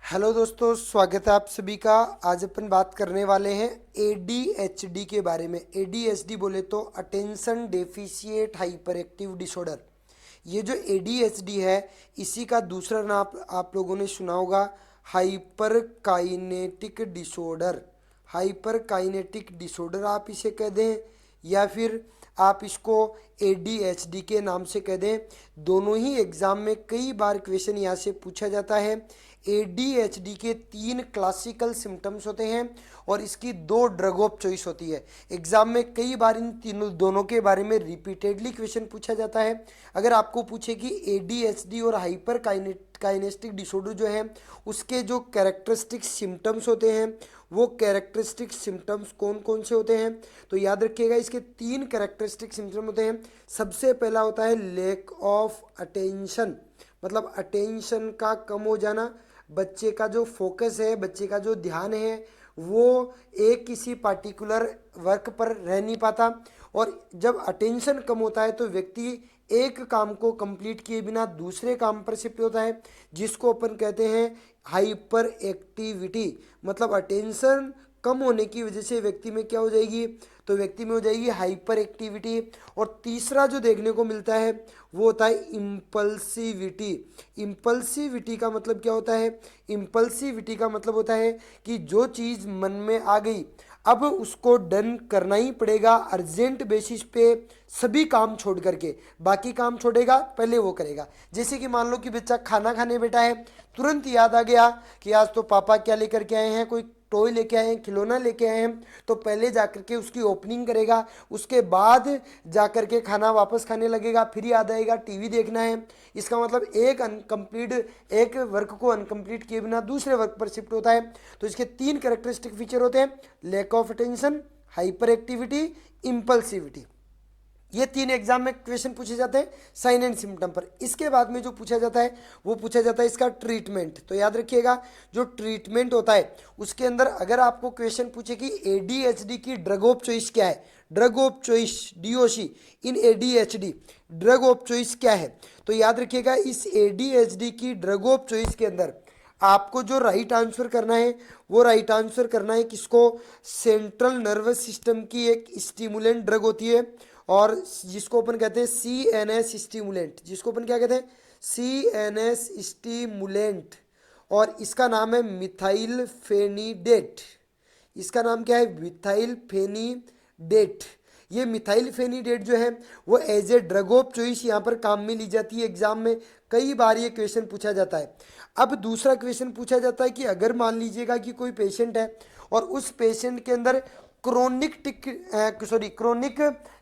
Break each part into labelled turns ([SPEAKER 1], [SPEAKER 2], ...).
[SPEAKER 1] Hello दोस्तों, स्वागत है आप सभी का। आज अपन बात करने वाले हैं एडीएचडी के बारे में। एडीएचडी बोले तो attention deficit hyper active disorder. ये जो एडीएचडी है इसी का दूसरा नाम आप लोगों ने सुना होगा, hyper kinetic disorder. Hyper kinetic disorder आप इसे कह दें या फिर आप इसको एडीएचडी के नाम से कह दें। दोनों ही एग्जाम में कई बार क्वेश्चन यहाँ से पूछा जाता है। एडीएचडी के 3 क्लासिकल सिम्टम्स होते हैं और इसकी 2 ड्रग ऑफ चॉइस होती है। एग्जाम में कई बार इन तीनों दोनों के बारे में रिपीटेडली क्वेश्चन पूछा जाता है। अगर आपको पूछे कि एडीएचडी और हाइपर काइनेस्टिक डिसऑर्डर जो है उसके जो कैरेक्टरिस्टिक सिम्टम्स होते हैं वो कैरेक्टरिस्टिक सिम्टम्स कौन कौन से होते हैं, तो याद रखिएगा इसके 3 कैरेक्टरिस्टिक सिम्टम होते हैं। सबसे पहला होता है लैक ऑफ अटेंशन, मतलब अटेंशन का कम हो जाना। बच्चे का जो फोकस है, बच्चे का जो ध्यान है वो एक किसी पार्टिकुलर वर्क पर रह नहीं पाता। और जब अटेंशन कम होता है तो व्यक्ति एक काम को कंप्लीट किए बिना दूसरे काम पर शिफ्ट होता है, जिसको अपन कहते हैं हाइपर एक्टिविटी। मतलब अटेंशन कम होने की वजह से व्यक्ति में क्या हो जाएगी, तो व्यक्ति में हो जाएगी हाइपर एक्टिविटी। और तीसरा जो देखने को मिलता है वो होता है इम्पल्सिविटी। इम्पल्सिविटी का मतलब क्या होता है? इम्पल्सिविटी का मतलब होता है कि जो चीज़ मन में आ गई अब उसको डन करना ही पड़ेगा अर्जेंट बेसिस पे, सभी काम छोड़ करके। बाकी काम छोड़ेगा, पहले वो करेगा। जैसे कि मान लो कि बच्चा खाना खाने बैठा है, तुरंत याद आ गया कि आज तो पापा क्या लेकर के आए हैं, कोई टॉय लेके आए हैं, खिलौना लेके आए हैं, तो पहले जाकर के उसकी ओपनिंग करेगा, उसके बाद जाकर के खाना वापस खाने लगेगा। फिर याद आएगा टीवी देखना है। इसका मतलब एक अनकम्प्लीट एक वर्क को अनकम्प्लीट किए बिना दूसरे वर्क पर शिफ्ट होता है। तो इसके 3 कैरेक्टरिस्टिक फीचर होते हैं, lack of attention, hyper activity, impulsivity. ये 3 एग्जाम में क्वेश्चन पूछे जाते हैं साइन एंड सिम्टम पर। इसके बाद में जो पूछा जाता है वो पूछा जाता है इसका ट्रीटमेंट। तो याद रखिएगा जो ट्रीटमेंट होता है उसके अंदर अगर आपको क्वेश्चन पूछे कि एडीएचडी की ड्रग ऑफ चॉइस क्या है, drug of choice DOC in ADHD, drug of choice क्या है, तो याद रखिएगा इस एडीएचडी की ड्रग ऑफ चॉइस के अंदर आपको जो राइट आंसर करना है वो राइट आंसर करना है किसको, सेंट्रल नर्वस सिस्टम की एक स्टिमुलेंट ड्रग होती है और जिसको अपन कहते हैं सीएनएस स्टिमुलेंट। जिसको अपन क्या कहते हैं, सीएनएस स्टिमुलेंट। और इसका नाम है मिथाइल फेनिडेट। इसका नाम क्या है, मिथाइल फेनिडेट। ये मिथाइल फेनिडेट जो है वो as a drug of choice यहाँ पर काम में ली जाती है। एग्जाम में कई बार ये क्वेश्चन पूछा जाता है। अब दूसरा क्वेश्चन पूछा जाता है कि अगर मान लीजिएगा कि कोई पेशेंट है और उस पेशेंट के अंदर क्रोनिक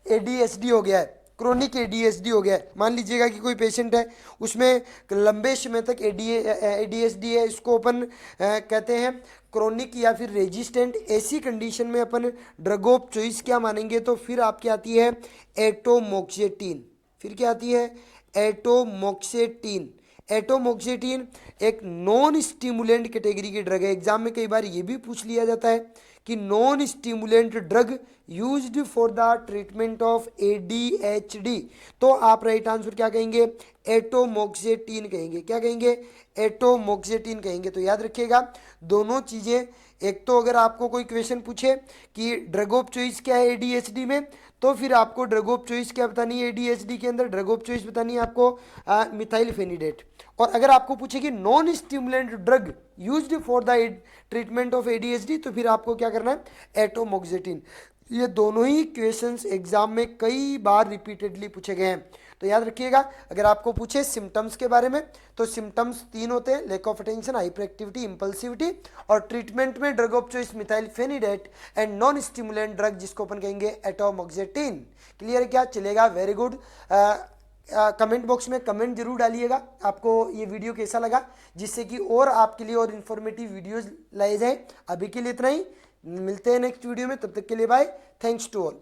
[SPEAKER 1] एडीएचडी हो गया है, क्रोनिक एडीएचडी हो गया है। मान लीजिएगा कि कोई पेशेंट है उसमें लंबे समय तक एडीएचडी है, इसको अपन कहते हैं क्रोनिक या फिर रेजिस्टेंट। ऐसी कंडीशन में अपन ड्रग ऑफ चॉइस क्या मानेंगे, तो फिर आपकी आती है एटोमोक्सेटिन। फिर क्या आती है, एटोमोक्सेटिन। एटोमोक्सेटिन एक नॉन स्टिमुलेंट कैटेगरी की ड्रग है। एग्जाम में कई बार ये भी पूछ लिया जाता है कि non stimulant drug used for the treatment of ADHD, तो आप राइट आंसर क्या कहेंगे, एटोमोक्सेटिन कहेंगे। क्या कहेंगे, एटोमोक्सेटिन कहेंगे। तो याद रखिएगा दोनों चीज़ें, एक तो अगर आपको कोई क्वेश्चन पूछे कि ड्रग ऑफ चॉइस क्या है एडीएचडी में, तो फिर आपको ड्रग ऑफ चॉइस क्या बतानी है एडीएचडी के अंदर, ड्रग ऑफ चॉइस बतानी है आपको मिथाइल फेनिडेट। और अगर आपको पूछे कि non stimulant drug used for the treatment of ADHD, तो फिर आपको क्या करना है, एटोमोक्सेटिन। ये दोनों ही क्वेश्चंस एग्जाम में कई बार रिपीटेडली पूछे गए हैं। तो याद रखिएगा अगर आपको पूछे सिम्टम्स के बारे में तो सिम्टम्स 3 होते हैं, lack of attention, hyper activity, impulsivity. और ट्रीटमेंट में drug of choice methylphenidate and non stimulant drug जिसको अपन कहेंगे एटोमोक्सेटिन। क्लियर है क्या, चलेगा, वेरी गुड। कमेंट बॉक्स में कमेंट जरूर डालिएगा आपको ये वीडियो कैसा लगा, जिससे कि और आपके लिए और इन्फॉर्मेटिव वीडियोज लाए जाएं। अभी के लिए इतना ही, मिलते हैं नेक्स्ट वीडियो में, तब तक के लिए बाय, थैंक्स टू ऑल।